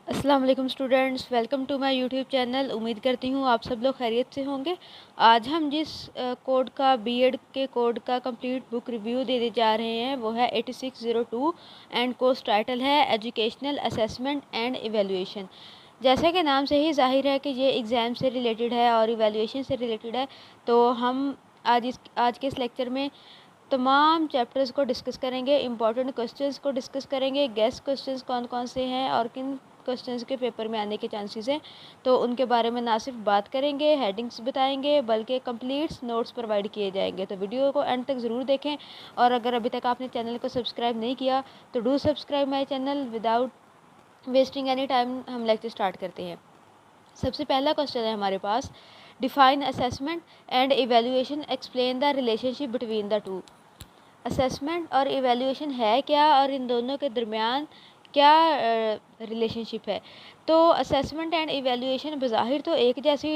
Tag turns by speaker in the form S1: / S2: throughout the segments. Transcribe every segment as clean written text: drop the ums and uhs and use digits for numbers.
S1: अस्सलाम वालेकुम students, welcome to my YouTube channel. उम्मीद करती हूँ आप सब लोग खैरियत से होंगे। आज हम जिस कोड का बीएड के कोड का कंप्लीट बुक रिव्यू देने जा रहे हैं वो है 8602 एंड कोर्स टाइटल है एजुकेशनल असेसमेंट एंड इवेलुएशन। जैसा कि नाम से ही जाहिर है कि ये एग्ज़ाम से रिलेटेड है और इवेलुएशन से रिलेटेड है, तो हम आज के इस लेक्चर में तमाम चैप्टर्स को डिस्कस करेंगे, इंपॉर्टेंट क्वेश्चंस को डिस्कस करेंगे, गेस्ट क्वेश्चंस कौन कौन से हैं और किन क्वेश्चंस के पेपर में आने के चांसेस हैं, तो उनके बारे में ना सिर्फ बात करेंगे, हेडिंग्स बताएंगे, बल्कि कंप्लीट नोट्स प्रोवाइड किए जाएंगे। तो वीडियो को एंड तक ज़रूर देखें और अगर अभी तक आपने चैनल को सब्सक्राइब नहीं किया तो do subscribe my channel. Without wasting any time हम लेक्चर स्टार्ट करते हैं। सबसे पहला क्वेश्चन है हमारे पास, define assessment and evaluation, explain the relationship between the two. Assessment और इवेल्युएशन है क्या और इन दोनों के दरमियान क्या रिलेशनशिप है। तो असेसमेंट एंड इवेल्युएशन बज़ाहिर तो एक जैसी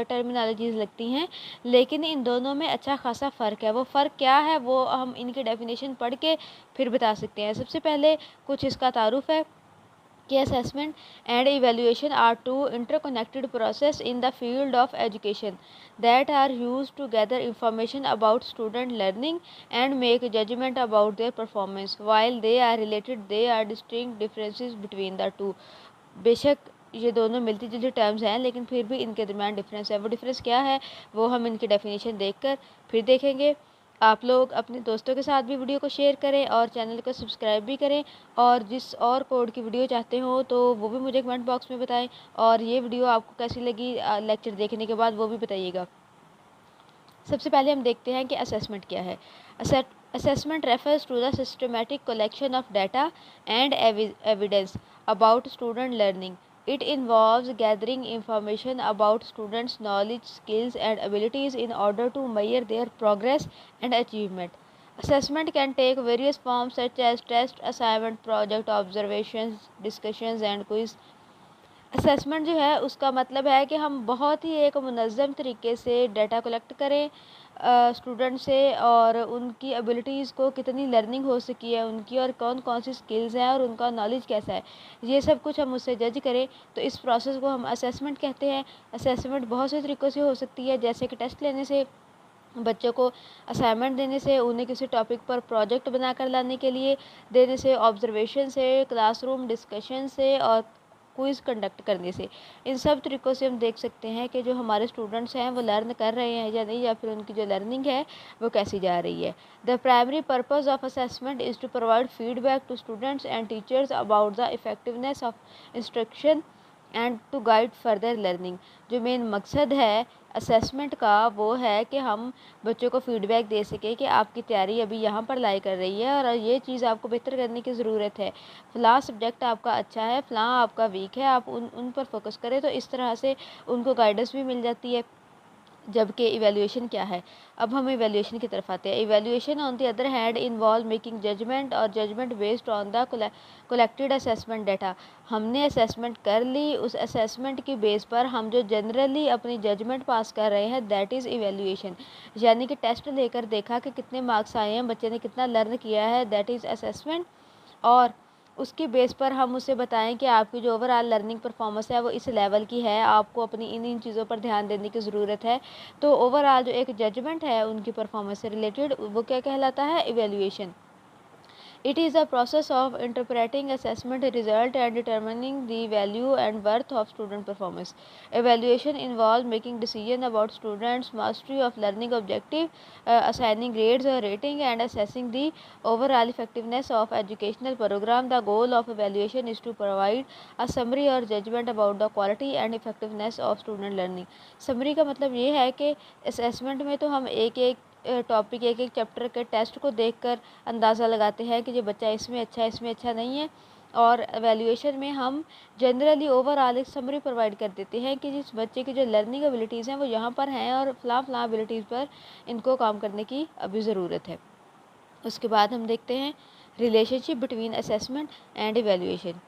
S1: टर्मिनोलॉजीज़ लगती हैं, लेकिन इन दोनों में अच्छा खासा फ़र्क है। वो फ़र्क क्या है वो हम इनकी डेफिनेशन पढ़ के फिर बता सकते हैं। सबसे पहले कुछ इसका तारुफ है कि assessment and evaluation are two interconnected process in the field of education that are used to gather information about student learning and make judgment about their performance. While they are related, they are distinct differences between the two. बेशक ये दोनों मिलती जुलती terms हैं, लेकिन फिर भी इनके दरमियान डिफरेंस है। वो डिफरेंस क्या है वो हम इनकी डेफिनेशन देखकर फिर देखेंगे। आप लोग अपने दोस्तों के साथ भी वीडियो को शेयर करें और चैनल को सब्सक्राइब भी करें, और जिस और कोड की वीडियो चाहते हो तो वो भी मुझे कमेंट बॉक्स में बताएं, और ये वीडियो आपको कैसी लगी लेक्चर देखने के बाद वो भी बताइएगा। सबसे पहले हम देखते हैं कि असेसमेंट क्या है। Assessment refers to the systematic collection of data and evidence about student learning. It involves gathering information about students' knowledge, skills, and abilities in order to measure their progress and achievement. Assessment can take various forms such as test, assignment, project, observations, discussions, and quiz. Assessment जो है उसका मतलब है कि हम बहुत ही एक मुनज़्ज़म तरीके से डाटा कलेक्ट करें स्टूडेंट से, और उनकी एबिलिटीज़ को कितनी लर्निंग हो सकी है उनकी, और कौन कौन सी स्किल्स हैं और उनका नॉलेज कैसा है, ये सब कुछ हम उससे जज करें। तो इस प्रोसेस को हम असेसमेंट कहते हैं। असेसमेंट बहुत से तरीक़ों से हो सकती है, जैसे कि टेस्ट लेने से, बच्चों को असाइनमेंट देने से, उन्हें किसी टॉपिक पर प्रोजेक्ट बनाकर लाने के लिए देने से, ऑब्जर्वेशन से, क्लासरूम डिस्कशन से, और क्विज़ कंडक्ट करने से। इन सब तरीक़ों से हम देख सकते हैं कि जो हमारे स्टूडेंट्स हैं वो लर्न कर रहे हैं या नहीं, या फिर उनकी जो लर्निंग है वो कैसी जा रही है। The primary purpose of assessment is to provide feedback to students and teachers about the effectiveness of instruction and to guide further learning. जो मेन मकसद है असेसमेंट का वो है कि हम बच्चों को फीडबैक दे सकें कि आपकी तैयारी अभी यहाँ पर लाई कर रही है और ये चीज़ आपको बेहतर करने की ज़रूरत है। फ़लाँ सब्जेक्ट आपका अच्छा है, फ़लाँ आपका वीक है, आप उन पर फोकस करें। तो इस तरह से उनको गाइडेंस भी मिल जाती है। जबकि इवैल्यूएशन क्या है, अब हम इवैल्यूएशन की तरफ आते हैं। Evaluation on the other hand involve making judgement और judgement based on the collected assessment data. हमने असेसमेंट कर ली, उस असेसमेंट की बेस पर हम जो जनरली अपनी जजमेंट पास कर रहे हैं दैट इज़ इवैल्यूएशन। यानी कि टेस्ट लेकर देखा कि कितने मार्क्स आए हैं, बच्चे ने कितना लर्न किया है, दैट इज़ असेसमेंट। और उसकी बेस पर हम उसे बताएं कि आपकी जो ओवरऑल लर्निंग परफॉर्मेंस है वो इस लेवल की है, आपको अपनी इन चीज़ों पर ध्यान देने की ज़रूरत है। तो ओवरऑल जो एक जजमेंट है उनकी परफॉर्मेंस से रिलेटेड, वो क्या कहलाता है, evaluation. It is a process of interpreting assessment result and determining the value and worth of student performance. Evaluation involves making decision about students' mastery of learning objective, assigning grades or rating, and assessing the overall effectiveness of educational program. The goal of evaluation is to provide a summary or judgment about the quality and effectiveness of student learning. Summary का मतलब ये है कि assessment में तो हम एक एक टॉपिक, एक एक चैप्टर के टेस्ट को देखकर अंदाज़ा लगाते हैं कि जो बच्चा इसमें अच्छा है, इसमें अच्छा नहीं है। और एवेल्यूएशन में हम जनरली ओवरऑल एक समरी प्रोवाइड कर देते हैं कि जिस बच्चे की जो लर्निंग एबिलिटीज़ हैं वो यहाँ पर हैं और फ़लाँ एबिलिटीज़ पर इनको काम करने की अभी ज़रूरत है। उसके बाद हम देखते हैं relationship between assessment and evaluation.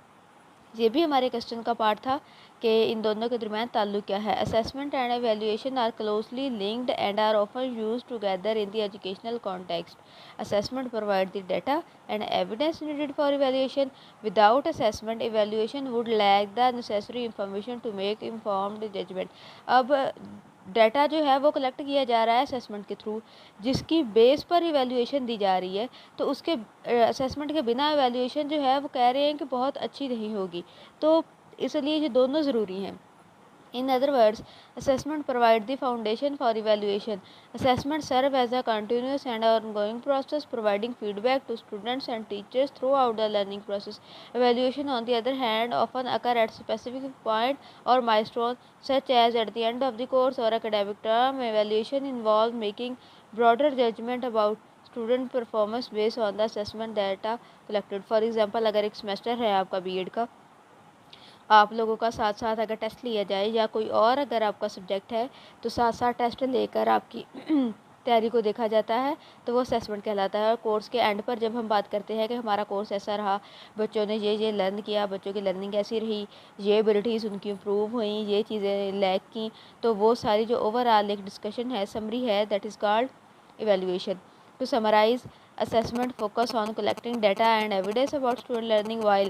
S1: ये भी हमारे क्वेश्चन का पार्ट था कि इन दोनों के दरमियान ताल्लुक क्या है। Assessment and evaluation are closely linked and are often use together in the educational context. Assessment provide the data and evidence needed for evaluation. Without assessment, evaluation would lack the necessary information to make informed judgment. अब data जो है वो collect किया जा रहा है assessment के through, जिसकी बेस पर इवैल्यूएशन दी जा रही है, तो उसके असेसमेंट के बिना इवैल्यूएशन जो है वो कह रहे हैं कि बहुत अच्छी नहीं होगी। तो इसलिए ये दोनों ज़रूरी हैं। In other words, assessment provides the foundation for evaluation. Assessment serve as a continuous and ongoing process, providing feedback to students and teachers throughout the learning process. Evaluation, on the other hand, often occur at specific point or milestone, such as at the end of the course or academic term. Evaluation involves making broader judgment about student performance based on the assessment data collected. For example, अगर एक semester है आपका B.Ed का, आप लोगों का साथ साथ अगर टेस्ट लिया जाए या कोई और अगर आपका सब्जेक्ट है, तो साथ साथ टेस्ट लेकर आपकी तैयारी को देखा जाता है, तो वो असेसमेंट कहलाता है। और कोर्स के एंड पर जब हम बात करते हैं कि हमारा कोर्स ऐसा रहा, बच्चों ने ये लर्न किया, बच्चों की लर्निंग कैसी रही, ये एबिलिटीज़ उनकी इम्प्रूव हुई, ये चीज़ें लैक की, तो वो सारी जो ओवरऑल एक डिस्कशन है, समरी है, that is called evaluation. To summarise, assessment focus on collecting data and evidence about student learning, while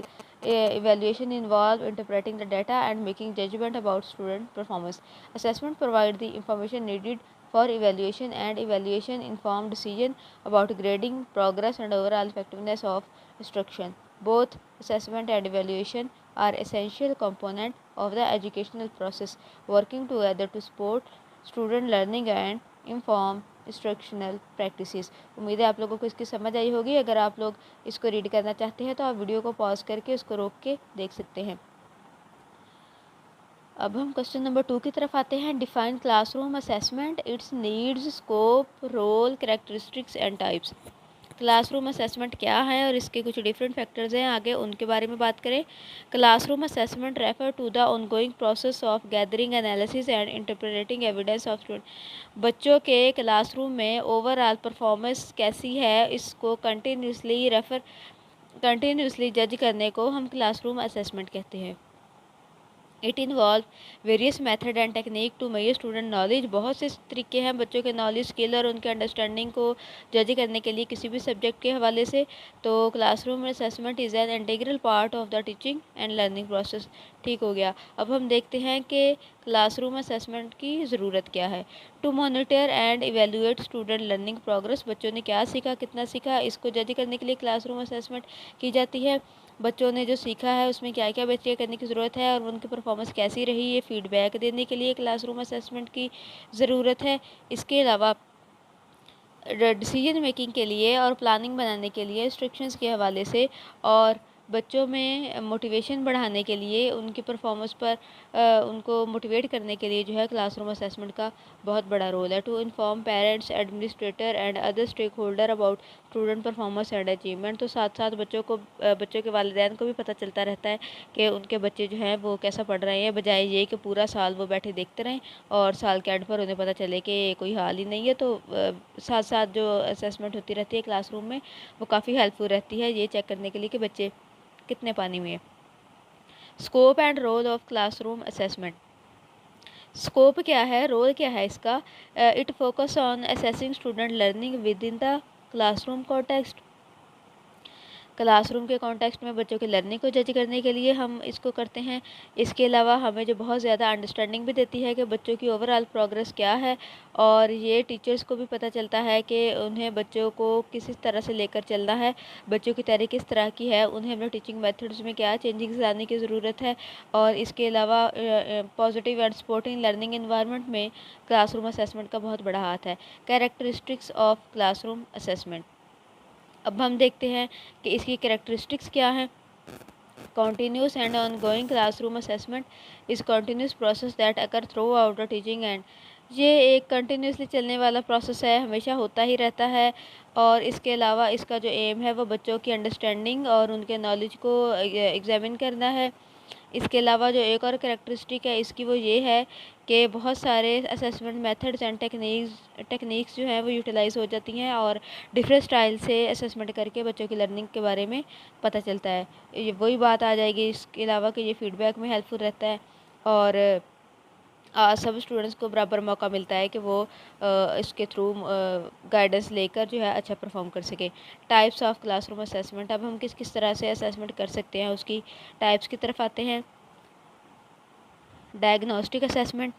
S1: evaluation involve interpreting the data and making judgment about student performance. Assessment provide the information needed for evaluation, and evaluation inform decision about grading progress and overall effectiveness of instruction. Both assessment and evaluation are essential component of the educational process, working together to support student learning and inform instructional practices. उम्मीद है आप लोगों को इसकी समझ आई होगी। अगर आप लोग इसको रीड करना चाहते हैं तो आप वीडियो को पॉज करके उसको रोक के देख सकते हैं। अब हम क्वेश्चन नंबर 2 की तरफ आते हैं। Define classroom assessment, its needs, scope, role, characteristics and types. Classroom assessment क्या है और इसके कुछ डिफरेंट फैक्टर्स हैं, आगे उनके बारे में बात करें। Classroom assessment refer to the ongoing process of gathering, analysis and interpreting evidence of student. बच्चों के क्लासरूम में ओवरऑल परफॉर्मेंस कैसी है, इसको कंटिन्यूसली जज करने को हम क्लासरूम असेसमेंट कहते हैं। It involve various method and technique to measure student knowledge. बहुत से तरीके हैं बच्चों के नॉलेज, स्किल और उनके अंडरस्टैंडिंग को जज करने के लिए किसी भी सब्जेक्ट के हवाले से। तो classroom assessment is an integral part of the teaching and learning process. ठीक हो गया। अब हम देखते हैं कि क्लासरूम असेसमेंट की ज़रूरत क्या है। To monitor and evaluate student learning progress. बच्चों ने क्या सीखा, कितना सीखा, इसको जज करने के लिए क्लासरूम असेसमेंट की जाती है। बच्चों ने जो सीखा है उसमें क्या क्या बेहतरी करने की ज़रूरत है और उनकी परफॉर्मेंस कैसी रही, ये फीडबैक देने के लिए क्लासरूम असेसमेंट की ज़रूरत है। इसके अलावा डिसीजन मेकिंग के लिए और प्लानिंग बनाने के लिए इंस्ट्रक्शंस के हवाले से, और बच्चों में मोटिवेशन बढ़ाने के लिए, उनकी परफॉर्मेंस पर उनको मोटिवेट करने के लिए जो है क्लासरूम असेसमेंट का बहुत बड़ा रोल है। To inform parents, administrator and other stakeholder about student performance and achievement. तो साथ साथ बच्चों के वालिदैन को भी पता चलता रहता है कि उनके बच्चे जो हैं वो कैसा पढ़ रहे हैं, बजाय ये कि पूरा साल वो बैठे देखते रहें और साल के एंड पर उन्हें पता चले कि कोई हाल ही नहीं है। तो साथ साथ जो असेसमेंट होती रहती है क्लासरूम में, वो काफ़ी हेल्पफुल रहती है ये चेक करने के लिए कि बच्चे कितने पानी में है। Scope and role of classroom assessment. Scope क्या है, रोल क्या है इसका। It focus on assessing student learning within the classroom context. Classroom के कॉन्टेक्स्ट में बच्चों की लर्निंग को जज करने के लिए हम इसको करते हैं। इसके अलावा हमें जो बहुत ज़्यादा अंडरस्टैंडिंग भी देती है कि बच्चों की ओवरऑल प्रोग्रेस क्या है, और ये टीचर्स को भी पता चलता है कि उन्हें बच्चों को किस तरह से लेकर चलना है, बच्चों की तैयारी किस तरह की है, उन्हें अपने टीचिंग मेथड्स में क्या चेंजिंग्स लाने की ज़रूरत है। और इसके अलावा positive and supporting learning environment में क्लासरूम असेसमेंट का बहुत बड़ा हाथ है। Characteristics of classroom assessment. अब हम देखते हैं कि इसकी कैरेक्टरिस्टिक्स क्या हैं। Continuous and ongoing classroom assessment is continuous process that occur through out the teaching and. ये एक कंटिन्यूसली चलने वाला प्रोसेस है, हमेशा होता ही रहता है। और इसके अलावा इसका जो एम है वो बच्चों की अंडरस्टैंडिंग और उनके नॉलेज को एग्जामिन करना है। इसके अलावा जो एक और करैक्टरिस्टिक है इसकी वो ये है कि बहुत सारे असेसमेंट मेथड्स एंड टेक्निक्स जो हैं वो यूटिलाइज़ हो जाती हैं और डिफरेंट स्टाइल से असेसमेंट करके बच्चों की लर्निंग के बारे में पता चलता है। ये वही बात आ जाएगी इसके अलावा कि ये फीडबैक में हेल्पफुल रहता है और सब स्टूडेंट्स को बराबर मौका मिलता है कि वो इसके थ्रू गाइडेंस लेकर जो है अच्छा परफॉर्म कर सके। टाइप्स ऑफ क्लासरूम असेसमेंट, अब हम किस किस तरह से असेसमेंट कर सकते हैं उसकी टाइप्स की तरफ आते हैं। Diagnostic assessment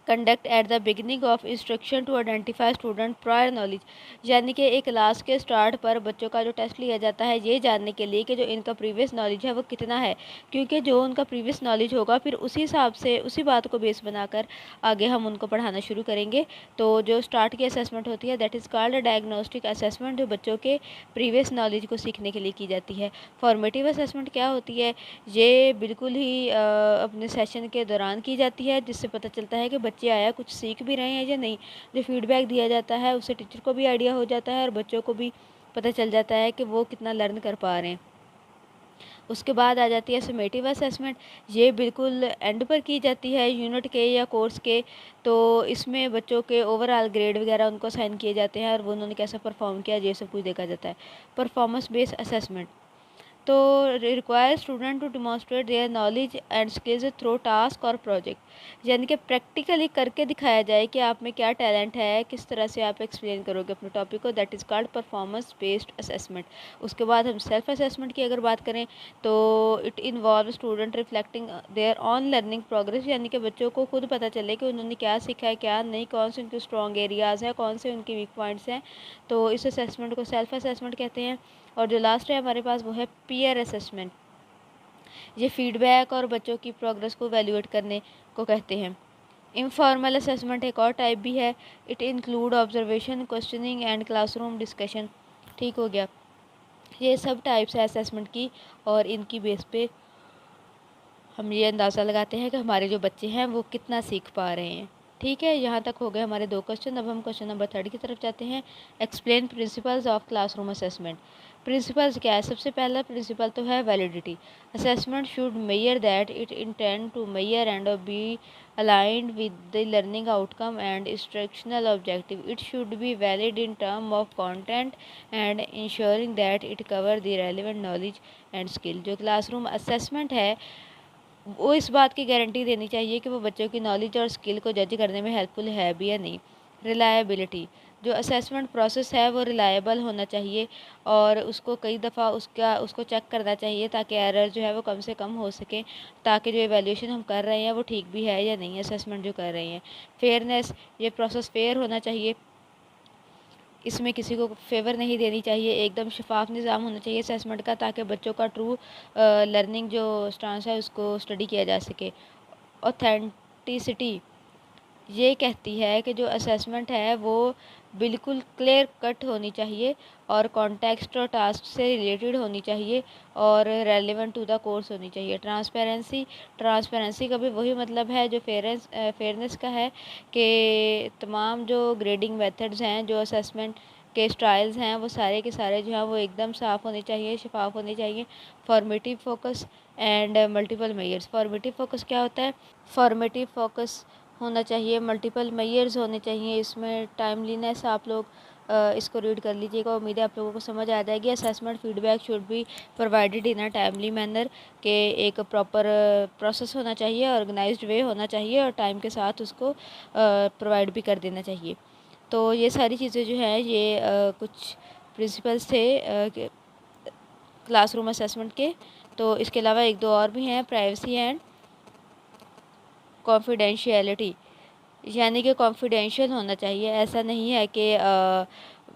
S1: conduct at the beginning of instruction to identify student prior knowledge, यानी कि एक क्लास के स्टार्ट पर बच्चों का जो टेस्ट लिया जाता है ये जानने के लिए कि जो इनका प्रीवियस नॉलेज है वो कितना है, क्योंकि जो उनका प्रीवियस नॉलेज होगा फिर उसी हिसाब से उसी बात को बेस बनाकर आगे हम उनको पढ़ाना शुरू करेंगे। तो जो स्टार्ट की असेसमेंट होती है that is called diagnostic assessment, जो बच्चों के प्रीवियस नॉलेज को सीखने के लिए की जाती है। फॉर्मेटिव असेसमेंट क्या होती है, ये बिल्कुल ही अपने सेशन के दौरान की जाती है, जिससे पता चलता है कि बच्चे आया कुछ सीख भी रहे हैं या नहीं। जो फीडबैक दिया जाता है उससे टीचर को भी आइडिया हो जाता है और बच्चों को भी पता चल जाता है कि वो कितना लर्न कर पा रहे हैं। उसके बाद आ जाती है समेटिव असेसमेंट, ये बिल्कुल एंड पर की जाती है यूनिट के या कोर्स के। तो इसमें बच्चों के ओवरऑल ग्रेड वगैरह उनको साइन किए जाते हैं और वो उन्होंने कैसा परफॉर्म किया ये सब कुछ देखा जाता है। परफॉर्मेंस बेस्ड असेसमेंट तो require student to demonstrate their knowledge and skills through task और प्रोजेक्ट, यानी कि प्रैक्टिकली करके दिखाया जाए कि आप में क्या टैलेंट है, किस तरह से आप एक्सप्लेन करोगे अपने टॉपिक को, that is called performance based assessment. उसके बाद हम सेल्फ असेसमेंट की अगर बात करें तो it involve student reflecting their on learning progress, यानी कि बच्चों को खुद पता चले कि उन्होंने क्या सीखा है क्या नहीं, कौन से उनके स्ट्रॉन्ग एरियाज़ हैं, कौन से उनके वीक पॉइंट्स हैं। तो इस असेसमेंट को सेल्फ असेसमेंट कहते हैं। और जो लास्ट है हमारे पास वो है पीयर असेसमेंट, ये फीडबैक और बच्चों की प्रोग्रेस को वैल्यूएट करने को कहते हैं। इनफॉर्मल असेसमेंट एक और टाइप भी है, it include observation, questioning and classroom discussion. ठीक हो गया, ये सब टाइप्स है असेसमेंट की और इनकी बेस पे हम ये अंदाज़ा लगाते हैं कि हमारे जो बच्चे हैं वो कितना सीख पा रहे हैं। ठीक है, यहाँ तक हो गए हमारे 2 क्वेश्चन। अब हम क्वेश्चन नंबर 3 की तरफ जाते हैं। Explain principles of classroom assessment. Principles क्या है, सबसे पहला प्रिंसिपल तो है validity. Assessment should measure that it intend to measure and be aligned with the learning outcome and instructional objective. It should be valid in terms of content and ensuring that it cover the relevant knowledge and skill। जो classroom assessment है वो इस बात की guarantee देनी चाहिए कि वो बच्चों की नॉलेज और स्किल को जज करने में हेल्पफुल है भी या नहीं। रिलायबिलिटी, जो असेसमेंट प्रोसेस है वो रिलायबल होना चाहिए और उसको कई दफ़ा उसको चेक करना चाहिए ताकि एरर जो है वो कम से कम हो सके, ताकि जो एवेल्यूशन हम कर रहे हैं वो ठीक भी है या नहीं, असेसमेंट जो कर रहे हैं। फेयरनेस, ये प्रोसेस फेयर होना चाहिए, इसमें किसी को फेवर नहीं देनी चाहिए, एकदम शफाफ निज़ाम होना चाहिए असेसमेंट का ताकि बच्चों का ट्रू लर्निंग जो स्टांस है उसको स्टडी किया जा सके। ऑथेंटिसिटी, ये कहती है कि जो असेसमेंट है वो बिल्कुल क्लियर कट होनी चाहिए और कॉन्टेक्स्ट और टास्क से रिलेटेड होनी चाहिए और रेलेवेंट टू द कोर्स होनी चाहिए। ट्रांसपेरेंसी का भी वही मतलब है जो फेयरनेस का है कि तमाम जो ग्रेडिंग मेथड्स हैं, जो असेसमेंट के स्टाइल्स हैं वो सारे के सारे जो हैं वो एकदम साफ़ होने चाहिए, शफाफ होने चाहिए। Formative focus and multiple measures. Formative focus क्या होता है, फॉर्मेटिव फोकस होना चाहिए, मल्टीपल मेजर्स होने चाहिए, इसमें टाइमलीनेस आप लोग इसको रीड कर लीजिएगा, उम्मीद है आप लोगों को समझ आ जाएगी। Assessment feedback should be provided in a timely manner, के एक प्रॉपर प्रोसेस होना चाहिए, ऑर्गेनाइज्ड वे होना चाहिए और टाइम के साथ उसको प्रोवाइड भी कर देना चाहिए। तो ये सारी चीज़ें जो हैं ये कुछ प्रिंसिपल्स थे क्लासरूम असेसमेंट के। तो इसके अलावा एक दो और भी हैं, प्राइवेसी एंड कॉन्फिडेंशियलिटी, यानी कि कॉन्फिडेंशियल होना चाहिए, ऐसा नहीं है कि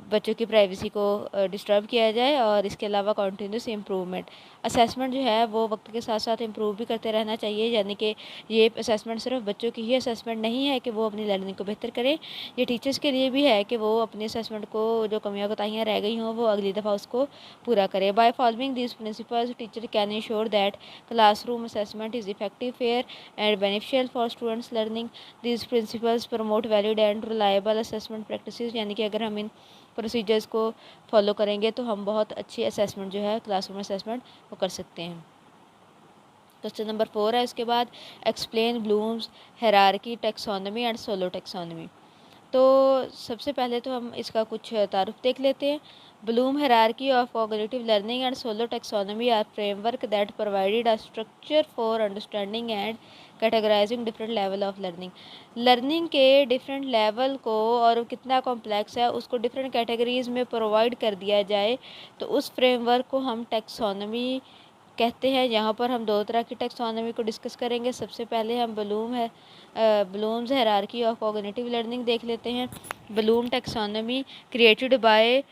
S1: बच्चों की प्राइवेसी को डिस्टर्ब किया जाए। और इसके अलावा कंटिन्यूस इम्प्रूवमेंट, असेसमेंट जो है वो वक्त के साथ साथ इम्प्रूव भी करते रहना चाहिए, यानी कि ये असेसमेंट सिर्फ बच्चों की ही असेसमेंट नहीं है कि वो अपनी लर्निंग को बेहतर करें, ये टीचर्स के लिए भी है कि वो अपने असेसमेंट को जो कमियाँ कोताहियाँ रह गई हों वो अगली दफ़ा उसको पूरा करें। By following this principles teacher can ensure that classroom assessment is effective, fair and beneficial for students learning. These principles promote valid and reliable assessment practices, यानी कि अगर हम इन प्रोसीजर्स को फॉलो करेंगे तो हम बहुत अच्छी असेसमेंट जो है क्लासरूम असेसमेंट वो कर सकते हैं। क्वेश्चन नंबर 4 है उसके बाद, explain Bloom's hierarchy taxonomy and SOLO taxonomy. तो सबसे पहले तो हम इसका कुछ तारुफ देख लेते हैं। Bloom hierarchy of cognitive learning and SOLO taxonomy are framework that provided a structure for understanding and categorising different level of learning. Learning के डिफरेंट लेवल को और कितना कॉम्प्लेक्स है उसको डिफरेंट कैटेगरीज में प्रोवाइड कर दिया जाए, तो उस फ्रेमवर्क को हम टैक्सोनॉमी कहते हैं। यहाँ पर हम दो तरह की टैक्सोनॉमी को डिस्कस करेंगे। सबसे पहले हम Bloom's hierarchy of cognitive learning देख लेते हैं। Bloom taxonomy created by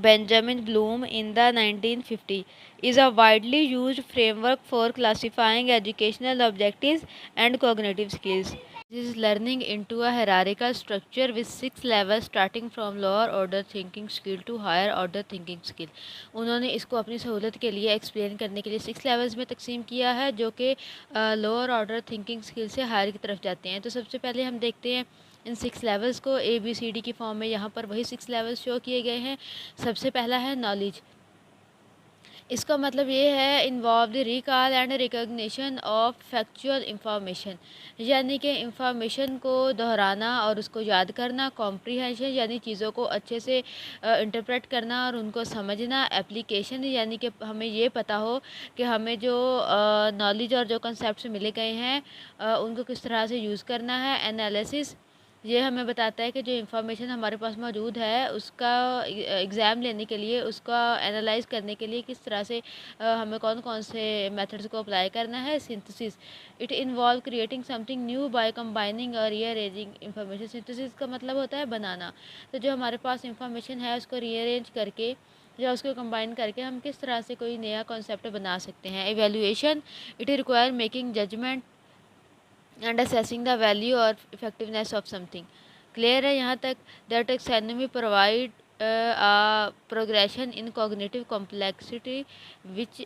S1: Benjamin Bloom in the 1950 is a widely used framework for classifying educational objectives and cognitive skills. This is learning into a hierarchical structure with 6 levels starting from lower order thinking skill to higher order thinking skill. उन्होंने इसको अपनी सहूलत के लिए explain करने के लिए 6 levels में तकसीम किया है, जो कि लोअर ऑर्डर थिंकिंग स्किल से हायर की तरफ जाते हैं। तो सबसे पहले हम देखते हैं इन 6 लेवल्स को ABCD की फॉर्म में। यहाँ पर वही 6 लेवल्स शो किए गए हैं। सबसे पहला है नॉलेज। इसका मतलब ये है involve the recall and recognition of factual information, यानी कि इंफॉर्मेशन को दोहराना और उसको याद करना। कॉम्प्रीहेंशन यानी चीज़ों को अच्छे से इंटरप्रेट करना और उनको समझना। एप्लीकेशन यानी कि हमें ये पता हो कि हमें जो नॉलेज और जो कंसेप्ट मिले गए हैं उनको किस तरह से यूज़ करना है। एनालिसिस ये हमें बताता है कि जो इन्फॉर्मेशन हमारे पास मौजूद है उसका एग्ज़ाम लेने के लिए, उसका एनालाइज करने के लिए किस तरह से हमें कौन कौन से मेथड्स को अप्लाई करना है। Synthesis it involve creating something new by combining और रीअरेंजिंग इन्फॉर्मेशन। सिंथेसिस का मतलब होता है बनाना। तो जो हमारे पास इन्फॉर्मेशन है उसको रीअरेंज करके या उसको कंबाइन करके हम किस तरह से कोई नया कॉन्सेप्ट बना सकते हैं। Evaluation it require making judgement and assessing the value और इफेक्टिवनेस ऑफ समथिंग। क्लियर है यहाँ तक? That taxonomy provide progression in cognitive complexity which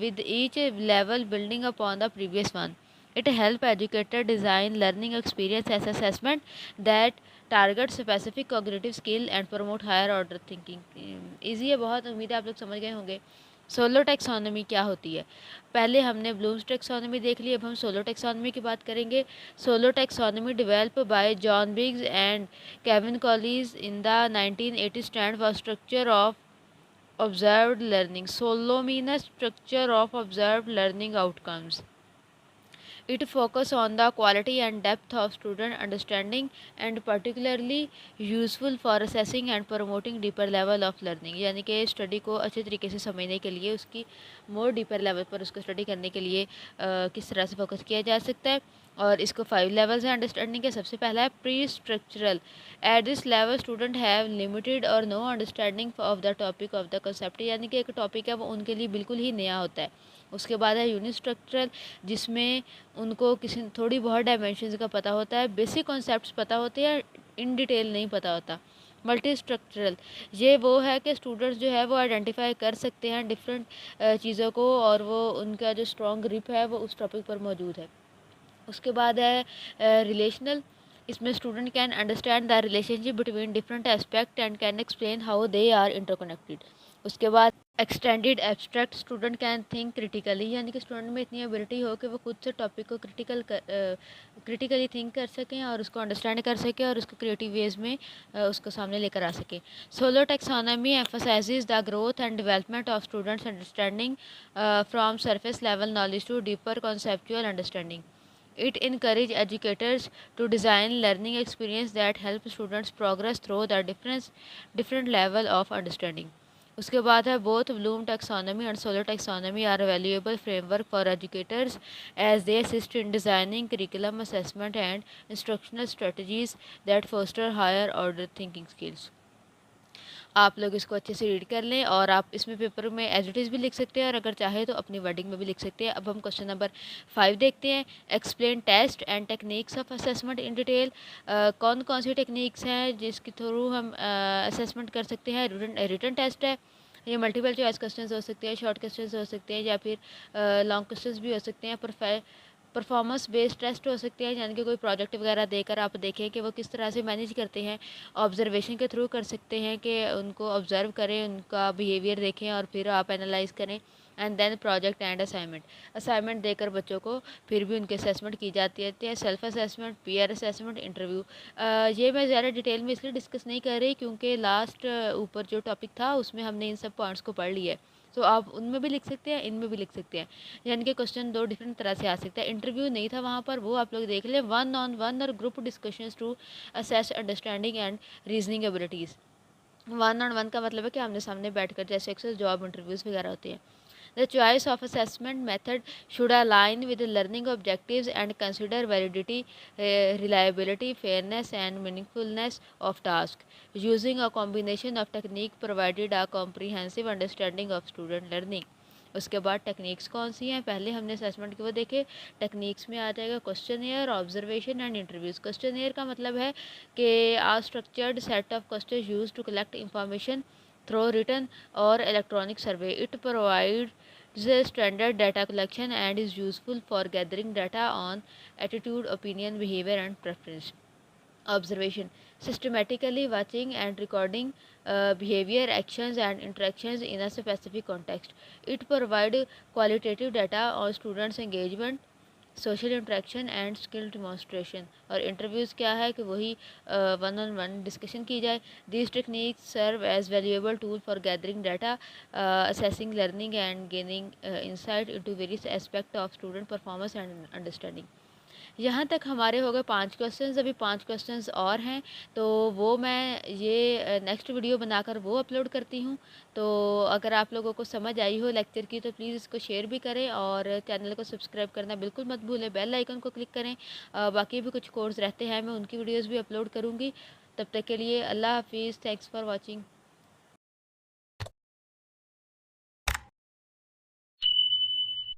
S1: with each level building upon the previous one. It help educator design learning experience as assessment that target specific cognitive skill and promote higher order thinking. Easy है बहुत, उम्मीद है आप लोग समझ गए होंगे। Solo taxonomy क्या होती है? पहले हमने ब्लूम्स टैक्सोनॉमी देख ली, अब हम सोलो टैक्सोनॉमी की बात करेंगे। SOLO taxonomy develop by John Biggs and Kevin Collis in the 1980 stand for structure of observed learning. SOLO means structure of observed learning outcomes. It focus on the quality and depth of student understanding and particularly useful for assessing and promoting deeper level of learning। यानी कि study को अच्छे तरीके से समझने के लिए, उसकी मोर डीपर लेवल पर उसको स्टडी करने के लिए किस तरह से फोकस किया जा सकता है। और इसको 5 लेवल्स हैं अंडरस्टैंडिंग के। सबसे पहला है pre structural. At this level student have limited और no understanding of the topic of the concept, यानी कि एक टॉपिक है वो उनके लिए बिल्कुल ही नया होता है। उसके बाद है यूनिट स्ट्रक्चरल, जिसमें उनको किसी थोड़ी बहुत डायमेंशंस का पता होता है, बेसिक कॉन्सेप्ट्स पता होते हैं, इन डिटेल नहीं पता होता। मल्टी स्ट्रक्चरल ये वो है कि स्टूडेंट्स जो है वो आइडेंटिफाई कर सकते हैं डिफरेंट चीज़ों को और वो उनका जो स्ट्रॉन्ग ग्रिप है वो उस टॉपिक पर मौजूद है। उसके बाद है रिलेशनल। इसमें student can understand the relationship between different aspect and can explain how they are interconnected. उसके बाद extended abstract. Student can think critically, यानी कि स्टूडेंट में इतनी एबिलिटी हो कि वो खुद से टॉपिक को क्रिटिकली थिंक कर सकें और उसको अंडरस्टैंड कर सकें और उसको क्रिएटिव वेज में उसको सामने लेकर आ सकें। SOLO taxonomy emphasises the growth and development of students understanding from surface level knowledge to deeper conceptual understanding. It encourages educators to design learning experience that help students progress through the different level of understanding. उसके बाद है both Bloom taxonomy and Solow taxonomy are valuable framework for educators as they assist in designing curriculum assessment and instructional strategies that foster higher order thinking skills. आप लोग इसको अच्छे से read कर लें और आप इसमें पेपर में एज इट इज़ भी लिख सकते हैं और अगर चाहे तो अपनी वर्डिंग में भी लिख सकते हैं। अब हम क्वेश्चन नंबर 5 देखते हैं। Explain test and techniques of assessment in detail. कौन कौन सी टेक्निक्स हैं जिसके थ्रू हम असेसमेंट कर सकते हैं। रिटन टेस्ट है, ये मल्टीपल चॉइस क्वेश्चन हो सकते हैं, शॉर्ट क्वेश्चन हो सकते हैं या फिर लॉन्ग क्वेश्चन भी हो सकते हैं। परफॉर्मेंस बेस्ड टेस्ट हो सकते हैं, यानी कि कोई प्रोजेक्ट वगैरह देकर आप देखें कि वो किस तरह से मैनेज करते हैं। ऑब्जर्वेशन के थ्रू कर सकते हैं कि उनको ऑब्ज़र्व करें, उनका बिहेवियर देखें और फिर आप एनालाइज करें and then project and assignment. Assignment देकर बच्चों को फिर भी उनकी असेसमेंट की जाती है। Self assessment, peer assessment, interview. ये मैं ज़्यादा डिटेल में इसलिए डिस्कस नहीं कर रही क्योंकि लास्ट ऊपर जो टॉपिक था उसमें हमने इन सब पॉइंट्स को पढ़ लिया है। तो आप उनमें भी लिख सकते हैं, इनमें भी लिख सकते हैं, यानी कि क्वेश्चन दो डिफरेंट तरह से आ सकता है। इंटरव्यू नहीं था वहाँ पर, वो आप लोग देख लें। 1-on-1 और group discussions to assess understanding and reasoning abilities. 1-on-1 का मतलब है कि आमने सामने बैठकर, जैसे अक्सर जॉब इंटरव्यूज़ वगैरह होते हैं। The choice of assessment method should align with the learning objectives and consider validity, reliability, fairness, and meaningfulness of task. Using a combination of technique provided a comprehensive understanding of student learning. उसके बाद techniques कौन सी हैं, पहले हमने assessment की वो देखे। Techniques में आ जाएगा question, observation and interviews. Question का मतलब है कि a structured set of question use to collect information through written or electronic survey. It provides a standard data collection and is useful for gathering data on attitude, opinion, behavior, and preference. Observation: systematically watching and recording behavior, actions, and interactions in a specific context. It provides qualitative data on students' engagement, social interaction and skill demonstration. और interviews क्या है कि वही 1-on-1 discussion की जाए। These techniques serve as valuable tool for gathering data, assessing learning and gaining insight into various aspect of student performance and understanding. यहाँ तक हमारे हो गए 5 क्वेश्चंस, अभी 5 क्वेश्चंस और हैं, तो वो मैं ये नेक्स्ट वीडियो बनाकर वो अपलोड करती हूँ। तो अगर आप लोगों को समझ आई हो लेक्चर की तो प्लीज़ इसको शेयर भी करें और चैनल को सब्सक्राइब करना बिल्कुल मत भूलें, बेल आइकन को क्लिक करें। बाकी भी कुछ कोर्स रहते हैं, मैं उनकी वीडियोज़ भी अपलोड करूँगी। तब तक के लिए अल्लाह हाफिज़, थैंक्स फॉर वॉचिंग।